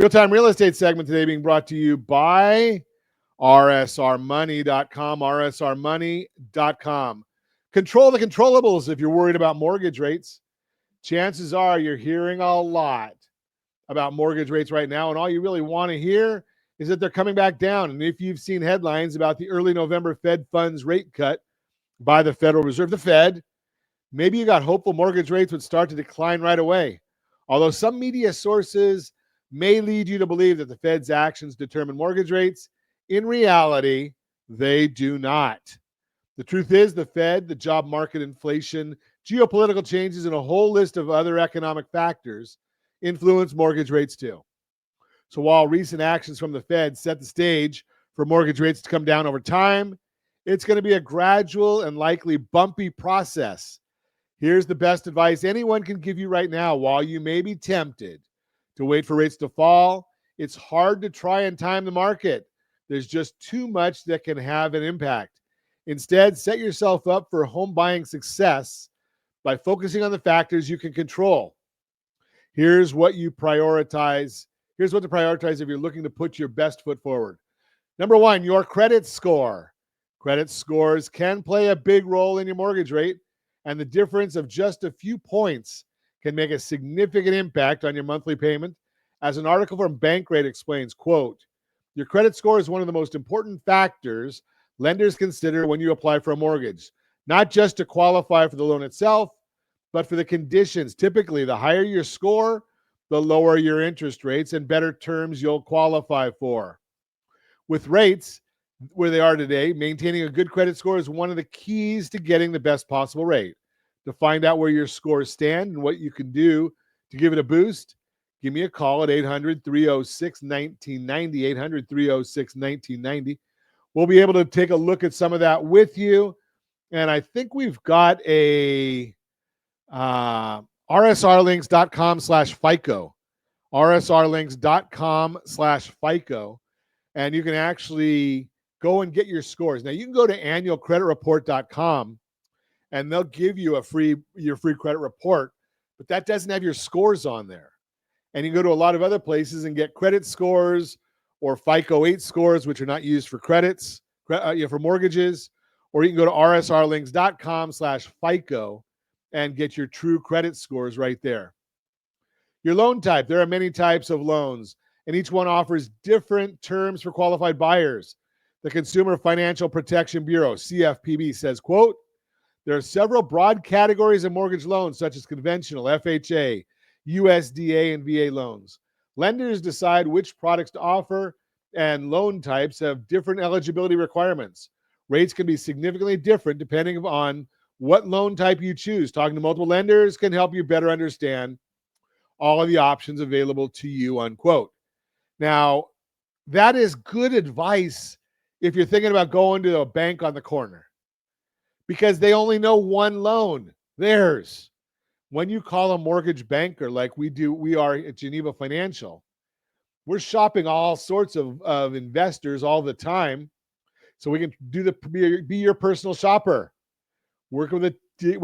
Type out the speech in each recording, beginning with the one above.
Real-time real estate segment today being brought to you by rsrmoney.com, rsrmoney.com. Control the controllables if you're worried about mortgage rates. Chances are you're hearing a lot about mortgage rates right now, and all you really want to hear is that they're coming back down. And if you've seen headlines about the early November Fed funds rate cut by the Federal Reserve, the Fed, maybe you got hopeful mortgage rates would start to decline right away. Although some media sources may lead you to believe that the Fed's actions determine mortgage rates, in reality, they do not. The truth is the Fed, the job market, inflation, geopolitical changes, and a whole list of other economic factors influence mortgage rates too. So while recent actions from the Fed set the stage for mortgage rates to come down over time, it's going to be a gradual and likely bumpy process. Here's the best advice anyone can give you right now. While you may be tempted to wait for rates to fall, it's hard to try and time the market. There's just too much that can have an impact. Instead, set yourself up for home buying success by focusing on the factors you can control. Here's what to prioritize if you're looking to put your best foot forward. Number one, your credit score. Credit scores can play a big role in your mortgage rate, and the difference of just a few points can make a significant impact on your monthly payment. As an article from Bankrate explains, quote, your credit score is one of the most important factors lenders consider when you apply for a mortgage, not just to qualify for the loan itself, but for the conditions. Typically, the higher your score, the lower your interest rates and better terms you'll qualify for. With rates where they are today, maintaining a good credit score is one of the keys to getting the best possible rate. To find out where your scores stand and what you can do to give it a boost, give me a call at 800-306-1990, 800-306-1990. We'll be able to take a look at some of that with you. And I think we've got a rsrlinks.com/FICO, rsrlinks.com/FICO, and you can actually go and get your scores. Now, you can go to annualcreditreport.com, and they'll give you your free credit report, but that doesn't have your scores on there. And you can go to a lot of other places and get credit scores or FICO 8 scores, which are not used for credits, for mortgages, or you can go to rsrlinks.com/FICO and get your true credit scores right there. Your loan type. There are many types of loans, and each one offers different terms for qualified buyers. The Consumer Financial Protection Bureau, CFPB, says, quote, there are several broad categories of mortgage loans, such as conventional, FHA, USDA, and VA loans. Lenders decide which products to offer, and loan types have different eligibility requirements. Rates can be significantly different depending on what loan type you choose. Talking to multiple lenders can help you better understand all of the options available to you, unquote. Now, that is good advice if you're thinking about going to a bank on the corner, because they only know one loan, theirs. When you call a mortgage banker like we are at Geneva Financial, we're shopping all sorts of investors all the time, so we can be your personal shopper. Work with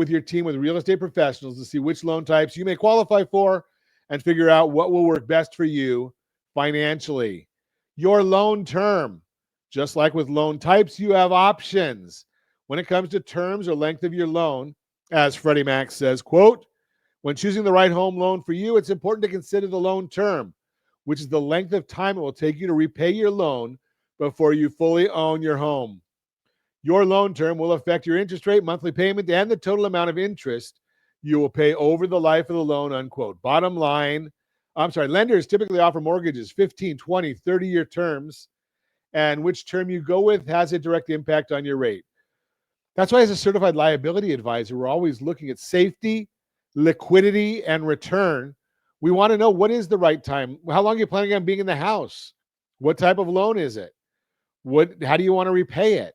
your team with real estate professionals to see which loan types you may qualify for and figure out what will work best for you financially. Your loan term. Just like with loan types, you have options. When it comes to terms or length of your loan, as Freddie Mac says, quote, when choosing the right home loan for you, it's important to consider the loan term, which is the length of time it will take you to repay your loan before you fully own your home. Your loan term will affect your interest rate, monthly payment, and the total amount of interest you will pay over the life of the loan, unquote. Lenders typically offer mortgages 15, 20, 30-year terms, and which term you go with has a direct impact on your rate. That's why as a certified liability advisor, we're always looking at safety, liquidity, and return. We want to know what is the right time. How long are you planning on being in the house? What type of loan is it? How do you want to repay it?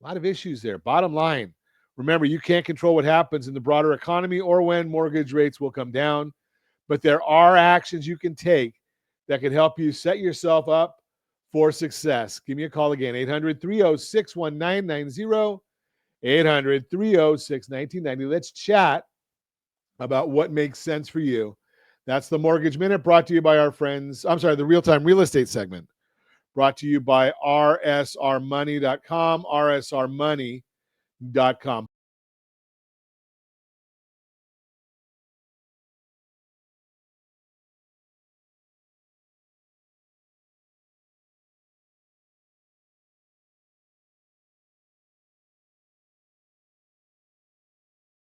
A lot of issues there. Bottom line, remember, you can't control what happens in the broader economy or when mortgage rates will come down, but there are actions you can take that can help you set yourself up for success. Give me a call again, 800-306-1990, 800-306-1990. Let's chat about what makes sense for you. That's the Mortgage Minute, brought to you by our friends. I'm sorry, the Real-Time Real Estate segment, brought to you by rsrmoney.com, rsrmoney.com.